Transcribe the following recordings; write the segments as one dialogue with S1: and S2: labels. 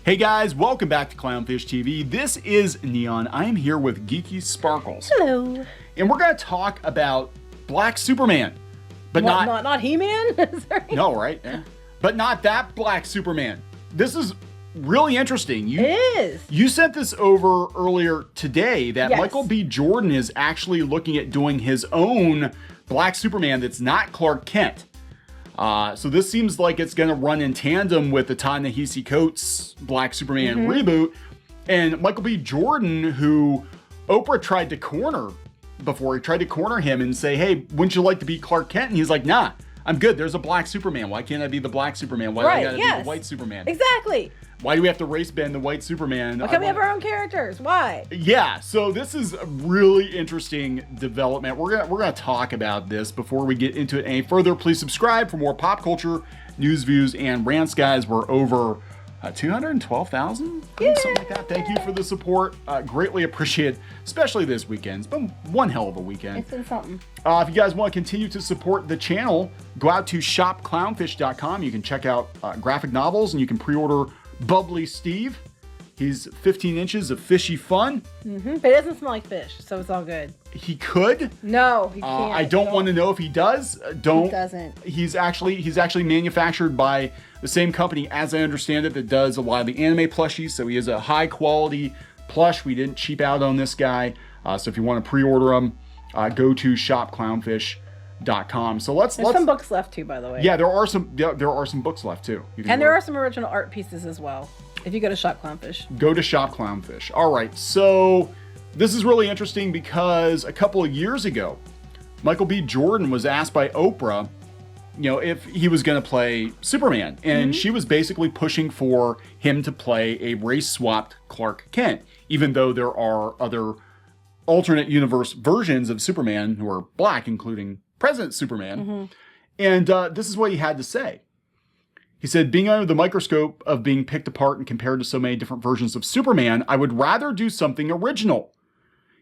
S1: Hey guys, welcome back to Clownfish TV. This is Neon. I am here with Geeky Sparkles.
S2: Hello.
S1: And we're going to talk about Black Superman. But
S2: not He-Man? Sorry.
S1: No, right? Yeah. But not that Black Superman. This is really interesting.
S2: It is.
S1: You sent this over earlier today that
S2: Yes.
S1: Michael B. Jordan is actually looking at doing his own Black Superman that's not Clark Kent. So this seems like it's going to run in tandem with the Ta-Nehesi Coates Black Superman reboot. And Michael B. Jordan, who Oprah tried to corner before, he tried to corner him and say, hey, wouldn't you like to be Clark Kent? And he's like, nah, I'm good. There's a Black Superman. Why can't I be the Black Superman? Why do I got to be the White Superman?
S2: Exactly.
S1: Why do we have to race bend the White Superman?
S2: Why can't we have our own characters? Why?
S1: Yeah, so this is a really interesting development. We're gonna talk about this before we get into it any further. Please subscribe for more pop culture news, views, and rants, guys. We're over 212,000, something like that. Thank you for the support. Greatly appreciate it, especially this weekend. It's been one hell of a weekend.
S2: It's been something.
S1: If you guys want to continue to support the channel, go out to shopclownfish.com. You can check out graphic novels and you can pre-order Bubbly Steve. He's 15 inches of fishy fun.
S2: But it doesn't smell like fish, so it's all good.
S1: He could.
S2: No, he can't.
S1: I don't want to know if he does. Don't.
S2: He doesn't.
S1: He's actually manufactured by the same company, as I understand it, that does a lot of the anime plushies. So he is a high quality plush. We didn't cheap out on this guy. So if you want to pre-order him, go to shopclownfish.com. So
S2: There's some books left too, by the way.
S1: Yeah, there are some books left too.
S2: And there are some original art pieces as well. If you go to Shop Clownfish.
S1: Go to Shop Clownfish. All right, so this is really interesting because a couple of years ago, Michael B. Jordan was asked by Oprah, if he was going to play Superman, and she was basically pushing for him to play a race-swapped Clark Kent, even though there are other alternate universe versions of Superman who are black, including President Superman. And this is what he had to say. He said, being under the microscope of being picked apart and compared to so many different versions of Superman, I would rather do something original.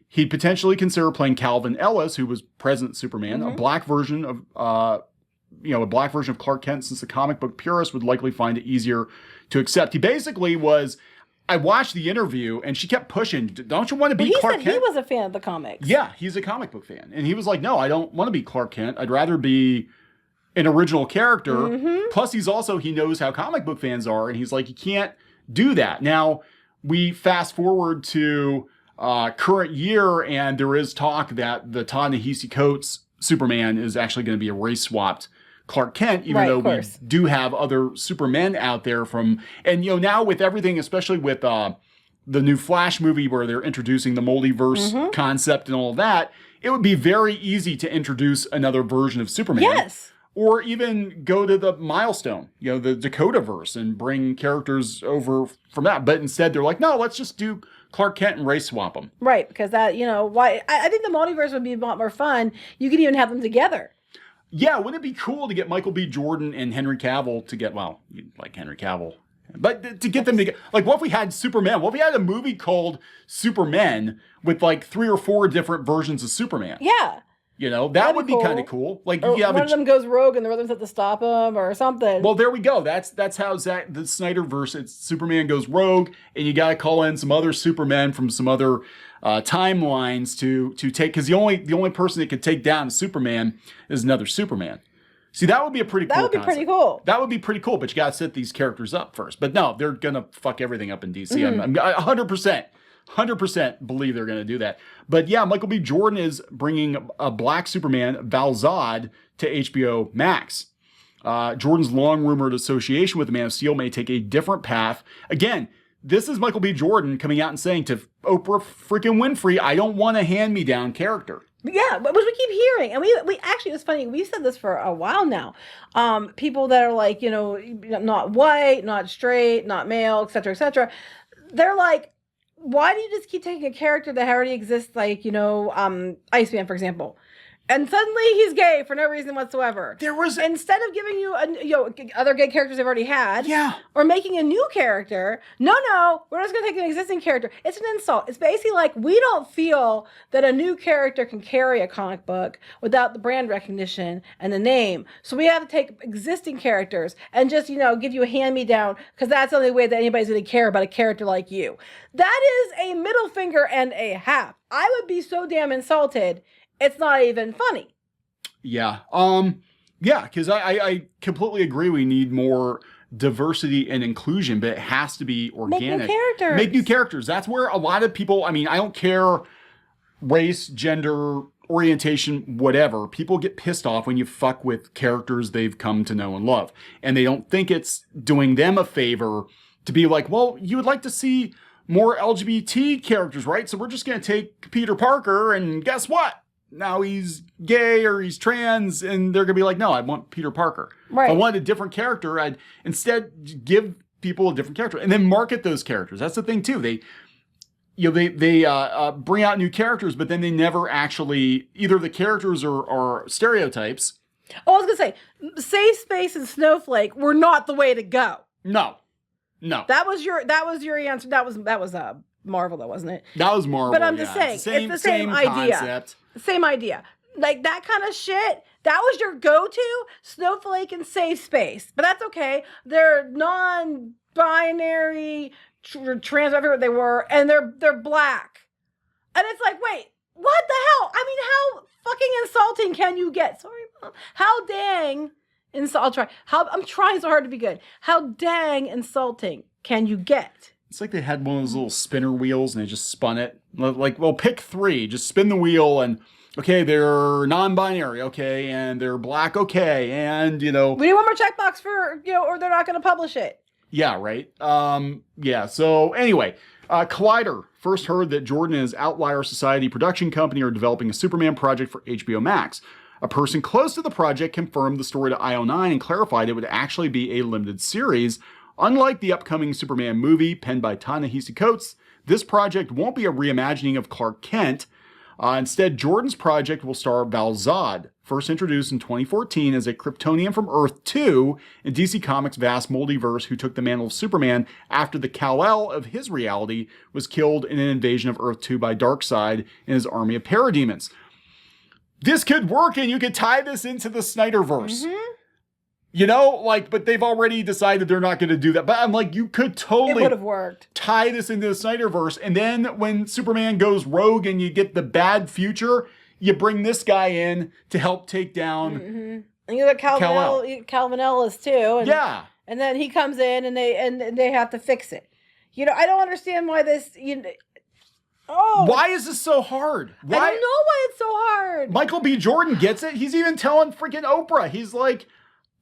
S1: He'd potentially consider playing Calvin Ellis, who was President Superman, a black version of, Clark Kent, since the comic book purist would likely find it easier to accept. He basically was, I watched the interview and she kept pushing, don't you want to be Clark Kent?
S2: He said he was a fan of the comics.
S1: Yeah, he's a comic book fan. And he was like, no, I don't want to be Clark Kent. I'd rather be an original character. Plus he knows how comic book fans are, and he's like, you can't do that. Now we fast forward to current year, and there is talk that the Ta-Nahesi Coates Superman is actually going to be a race swapped Clark Kent, even though we do have other Supermen out there now with everything, especially with the new Flash movie where they're introducing the multiverse concept and all of that, it would be very easy to introduce another version of Superman.
S2: Yes.
S1: Or even go to the milestone, the Dakota-verse, and bring characters over from that. But instead, they're like, no, let's just do Clark Kent and race swap them.
S2: Right, because that, why I think the multiverse would be a lot more fun. You could even have them together.
S1: Yeah, wouldn't it be cool to get Michael B. Jordan and Henry Cavill to get, well, you'd like Henry Cavill, but to get them together. Like, what if we had Superman? What if we had a movie called Supermen with like 3 or 4 different versions of Superman?
S2: Yeah.
S1: That would be kind of cool. Like,
S2: one of them goes rogue and the other one's have to stop him or something.
S1: Well, there we go. That's how the Snyderverse, it's Superman goes rogue, and you got to call in some other Supermen from some other timelines to take, because the only person that could take down Superman is another Superman. See, that would be a pretty cool concept.
S2: That would be pretty cool.
S1: That would be pretty cool, but you got to set these characters up first. But no, they're going to fuck everything up in DC. I'm 100% believe they're going to do that. But yeah, Michael B. Jordan is bringing a black Superman, Val-Zod, to HBO Max. Jordan's long-rumored association with the Man of Steel may take a different path. Again, this is Michael B. Jordan coming out and saying to Oprah freaking Winfrey, I don't want a hand-me-down character.
S2: Yeah, which we keep hearing. And we actually, it's funny, we've said this for a while now. People that are like, not white, not straight, not male, etc., they're like, why do you just keep taking a character that already exists, like, Iceman, for example? And suddenly he's gay for no reason whatsoever.
S1: There was
S2: instead of giving you other gay characters they've already had, or making a new character. No, we're just gonna take an existing character. It's an insult. It's basically like we don't feel that a new character can carry a comic book without the brand recognition and the name. So we have to take existing characters and just give you a hand me down because that's the only way that anybody's gonna care about a character like you. That is a middle finger and a half. I would be so damn insulted. It's not even funny.
S1: Yeah. Because I completely agree. We need more diversity and inclusion, but it has to be organic. Make new characters. That's where a lot of people, I don't care race, gender, orientation, whatever. People get pissed off when you fuck with characters they've come to know and love. And they don't think it's doing them a favor to be like, well, you would like to see more LGBT characters, right? So we're just going to take Peter Parker and guess what? Now he's gay or he's trans, and they're gonna be like, no, I want Peter Parker.
S2: Right.
S1: If I wanted a different character, I'd instead give people a different character and then market those characters. That's the thing too. They bring out new characters, but then they never actually, either the characters are stereotypes.
S2: Oh, I was gonna say, Safe Space and Snowflake were not the way to go.
S1: No.
S2: That was your answer. That was Marvel, though, wasn't it?
S1: That was Marvel.
S2: But I'm just saying, it's the same idea.
S1: Concept.
S2: Same idea. Like that kind of shit, that was your go-to, Snowflake and Safe Space. But that's okay. They're non-binary, trans, whatever they were, and they're black. And it's like, wait, what the hell? How fucking insulting can you get? Sorry, Mom. How dang I'll try. I'm trying so hard to be good. How dang insulting can you get?
S1: It's like they had one of those little spinner wheels and they just spun it. Like, well, pick 3. Just spin the wheel and, okay, they're non-binary, okay, and they're black, okay, and,
S2: We need one more checkbox for, or they're not going to publish it.
S1: Yeah, right. So anyway, Collider first heard that Jordan and his Outlier Society production company are developing a Superman project for HBO Max. A person close to the project confirmed the story to IO9 and clarified it would actually be a limited series. Unlike the upcoming Superman movie penned by Ta-Nahesi Coates, this project won't be a reimagining of Clark Kent. Instead, Jordan's project will star Val-Zod, first introduced in 2014 as a Kryptonian from Earth 2 in DC Comics' vast multiverse who took the mantle of Superman after the Kal-El of his reality was killed in an invasion of Earth 2 by Darkseid and his army of parademons. This could work, and you could tie this into the Snyderverse.
S2: Mm-hmm.
S1: But they've already decided they're not going to do that. But I'm like, you could totally
S2: it would have worked.
S1: Tie this into the Snyderverse. And then when Superman goes rogue and you get the bad future, you bring this guy in to help take down
S2: and you got Calvin Ellis too. And,
S1: yeah.
S2: And then he comes in and they have to fix it. I don't understand why this,
S1: why is this so hard?
S2: I don't know why it's so hard.
S1: Michael B. Jordan gets it. He's even telling freaking Oprah. He's like,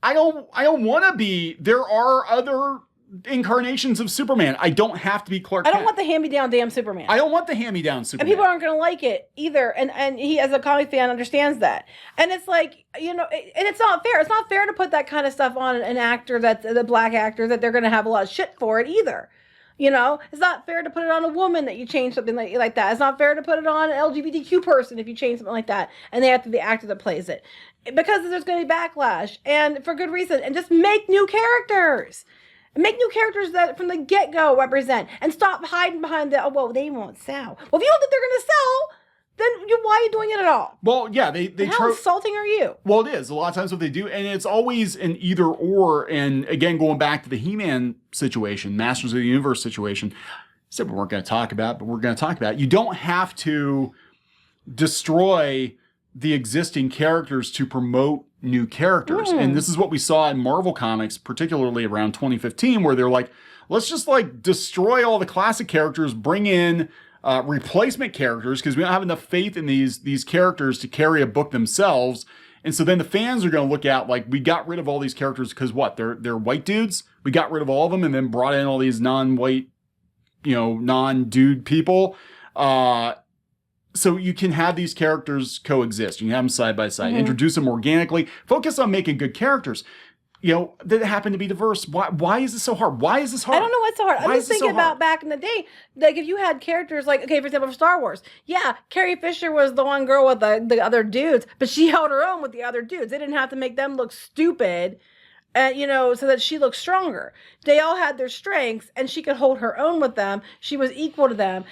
S1: I don't want to be. There are other incarnations of Superman. I don't have to be Clark Kent.
S2: I don't want the hand-me-down damn Superman.
S1: I don't want the hand-me-down Superman.
S2: And people aren't going to like it either. And he, as a comic fan, understands that. And it's like, and it's not fair. It's not fair to put that kind of stuff on an actor that's the black actor that they're going to have a lot of shit for it either. It's not fair to put it on a woman that you change something like that. It's not fair to put it on an LGBTQ person if you change something like that. And they have to be the actor that plays it. Because there's going to be backlash. And for good reason. And just make new characters. Make new characters that from the get-go represent. And stop hiding behind they won't sell. Well, if you don't think they're going to sell, then why are you doing it at all?
S1: Well, yeah,
S2: how insulting are you?
S1: Well, it is. A lot of times what they do, and it's always an either or, and again, going back to the He-Man situation, Masters of the Universe situation, I said we weren't going to talk about, but we're going to talk about it. You don't have to destroy the existing characters to promote new characters. And this is what we saw in Marvel Comics, particularly around 2015, where they're like, let's just destroy all the classic characters, bring in replacement characters because we don't have enough faith in these characters to carry a book themselves. And so then the fans are going to look at we got rid of all these characters because what? They're white dudes. We got rid of all of them and then brought in all these non-white, non-dude people. So you can have these characters coexist. You can have them side by side. Introduce them organically. Focus on making good characters. that happen to be diverse. Why is this so hard? Why is this hard?
S2: I don't know what's so hard. I'm
S1: Why
S2: just
S1: is this
S2: thinking
S1: so hard?
S2: about back in the day, like if you had characters like, okay, for example, for Star Wars, yeah, Carrie Fisher was the one girl with the other dudes, but she held her own with the other dudes. They didn't have to make them look stupid. So that she looked stronger. They all had their strengths, and she could hold her own with them. She was equal to them.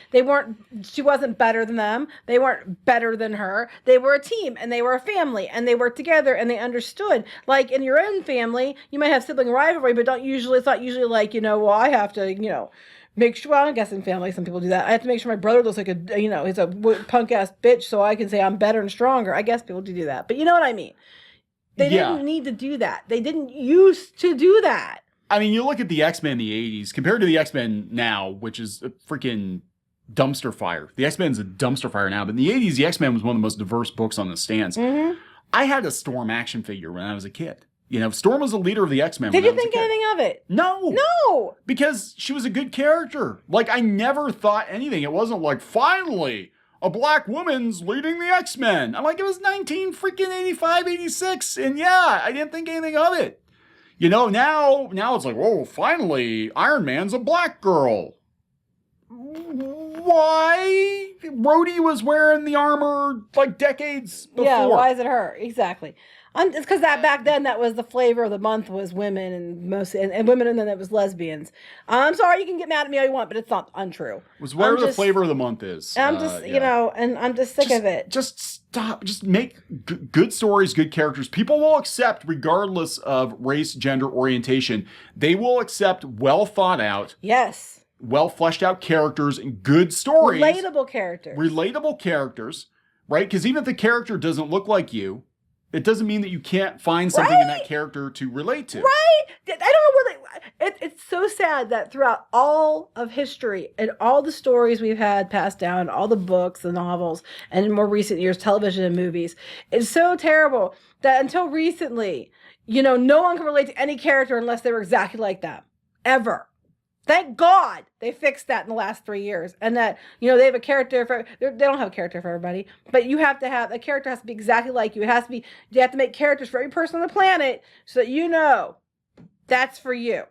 S2: She wasn't better than them. They weren't better than her. They were a team, and they were a family, and they worked together, and they understood. Like in your own family, you might have sibling rivalry, but it's not usually like, well, I have to, make sure, well, I guess in family, some people do that. I have to make sure my brother looks like he's a punk ass bitch, so I can say I'm better and stronger. I guess people do that, but you know what I mean? They didn't need to do that. They didn't used to do that. I
S1: mean, you look at the X-Men in the 80s compared to the X-Men now, which is a freaking dumpster fire. The X-Men's a dumpster fire now, but in the 80s, the X-Men was one of the most diverse books on the stands.
S2: Mm-hmm.
S1: I had a Storm action figure when I was a kid. Storm was the leader of the X-Men.
S2: Did you think anything of it?
S1: No. Because she was a good character. Like, I never thought anything. It wasn't like, finally, a black woman's leading the X-Men. I'm like, it was 1985, 86. And yeah, I didn't think anything of it. Now it's like, whoa, finally, Iron Man's a black girl. Why? Rhodey was wearing the armor like decades before.
S2: Yeah, why is it her? Exactly. It's because back then that was the flavor of the month was women and women, and then it was lesbians. I'm sorry, you can get mad at me all you want, but it's not untrue.
S1: Was whatever the flavor of the month is.
S2: I'm just and I'm just sick of it.
S1: Just stop. Just make good stories, good characters. People will accept regardless of race, gender, orientation. They will accept well thought out.
S2: Yes.
S1: Well fleshed out characters and good stories.
S2: Relatable characters,
S1: right? Because even if the character doesn't look like you, it doesn't mean that you can't find something in that character to relate to.
S2: Right? I don't know where it's so sad that throughout all of history and all the stories we've had passed down, all the books, the novels, and in more recent years, television and movies, it's so terrible that until recently, no one can relate to any character unless they were exactly like them. Ever. Thank God they fixed that in the last 3 years. And that, they have a character they don't have a character for everybody, but you have to have, a character has to be exactly like you. You have to make characters for every person on the planet so that that's for you.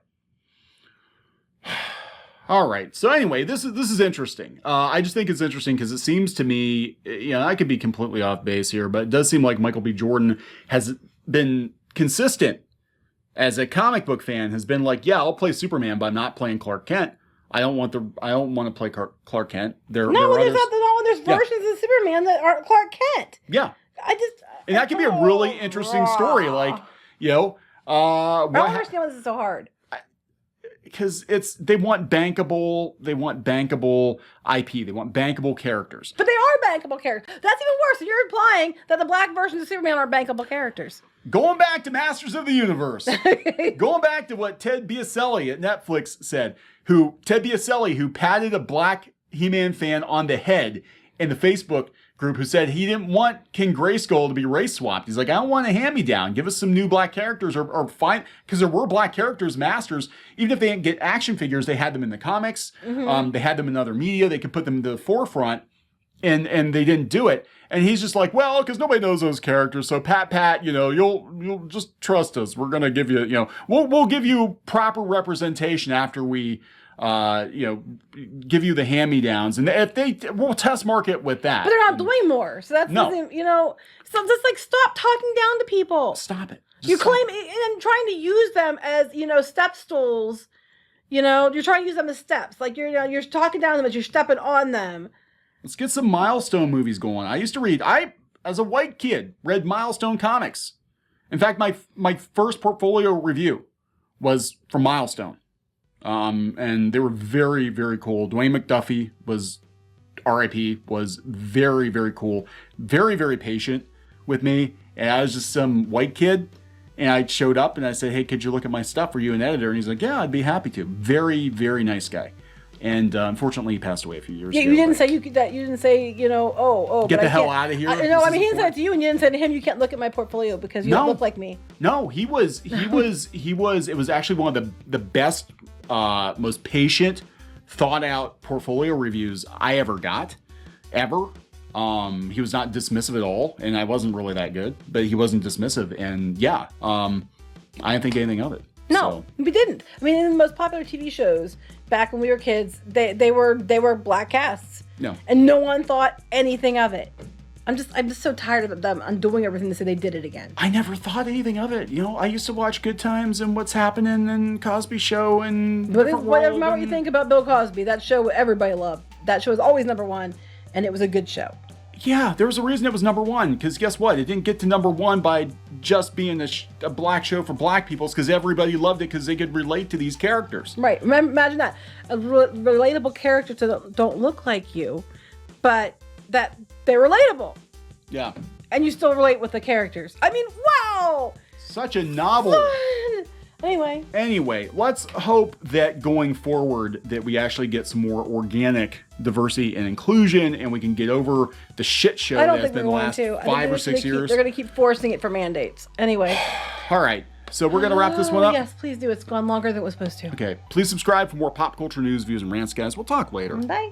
S1: All right. So anyway, this is interesting. I just think it's interesting because it seems to me, I could be completely off base here, but it does seem like Michael B. Jordan has been consistent as a comic book fan, has been like, yeah, I'll play Superman, but I'm not playing Clark Kent. I don't want to play Clark Kent. There's
S2: versions of Superman that aren't Clark Kent.
S1: Yeah. And that can be a really interesting story. Like, I don't
S2: understand why this is so hard.
S1: Because they want bankable IP. They want bankable characters.
S2: But they are bankable characters. That's even worse. You're implying that the black versions of Superman are bankable characters.
S1: Going back to Masters of the Universe. Going back to what Ted Biaselli at Netflix said. Ted Biaselli, who patted a black He-Man fan on the head in the Facebook group, who said he didn't want King Grayskull to be race swapped. He's like, I don't want a hand-me-down. Give us some new black characters or find, because there were black characters, Masters. Even if they didn't get action figures, they had them in the comics. Mm-hmm. They had them in other media. They could put them to the forefront, and they didn't do it. And he's just like, well, because nobody knows those characters. So Pat, you'll just trust us. We're gonna give you, we'll give you proper representation after we, give you the hand-me-downs, and if we'll test market with that.
S2: But they're not doing more, so that's so just like stop talking down to people.
S1: Stop it.
S2: You claim and trying to use them as step stools. You're trying to use them as steps. Like you're talking down to them as you're stepping on them.
S1: Let's get some Milestone movies going. I used to read. As a white kid, read Milestone comics. In fact, my first portfolio review was from Milestone. And they were very, very cool. Dwayne McDuffie was R.I.P. was very, very cool. Very, very patient with me. And I was just some white kid. And I showed up and I said, hey, could you look at my stuff? Were you an editor? And he's like, yeah, I'd be happy to. Very, very nice guy. And unfortunately, he passed away a few years ago.
S2: You didn't say you could. You didn't say get
S1: the hell out of here.
S2: He didn't say it to you, and you didn't say to him, you can't look at my portfolio because you don't look like me.
S1: No, he was. It was actually one of the best, most patient, thought out portfolio reviews I ever got, ever. He was not dismissive at all, and I wasn't really that good, but he wasn't dismissive, and yeah. I didn't think anything of it.
S2: No, we didn't. I mean, in the most popular TV shows back when we were kids, they were black casts.
S1: No.
S2: And no one thought anything of it. I'm just so tired of them undoing everything to say they did it again.
S1: I never thought anything of it. You know, I used to watch Good Times and What's Happening and Cosby Show and
S2: Whatever you think about Bill Cosby, that show everybody loved. That show was always #1, and it was a good show.
S1: Yeah, there was a reason it was #1, because guess what? It didn't get to #1 by just being a black show for black people. It's because everybody loved it because they could relate to these characters.
S2: Right. Imagine that. A relatable character don't look like you, but that they're relatable.
S1: Yeah.
S2: And you still relate with the characters. I mean, wow!
S1: Such a novel. Anyway, let's hope that going forward that we actually get some more organic diversity and inclusion, and we can get over the shit show that has been the last 5 or 6 years.
S2: They're going to keep forcing it for mandates. Anyway.
S1: All right. So we're going to wrap this one up.
S2: Yes, please do. It's gone longer than it was supposed to.
S1: Okay. Please subscribe for more pop culture news, views, and rants, guys. We'll talk later.
S2: Bye.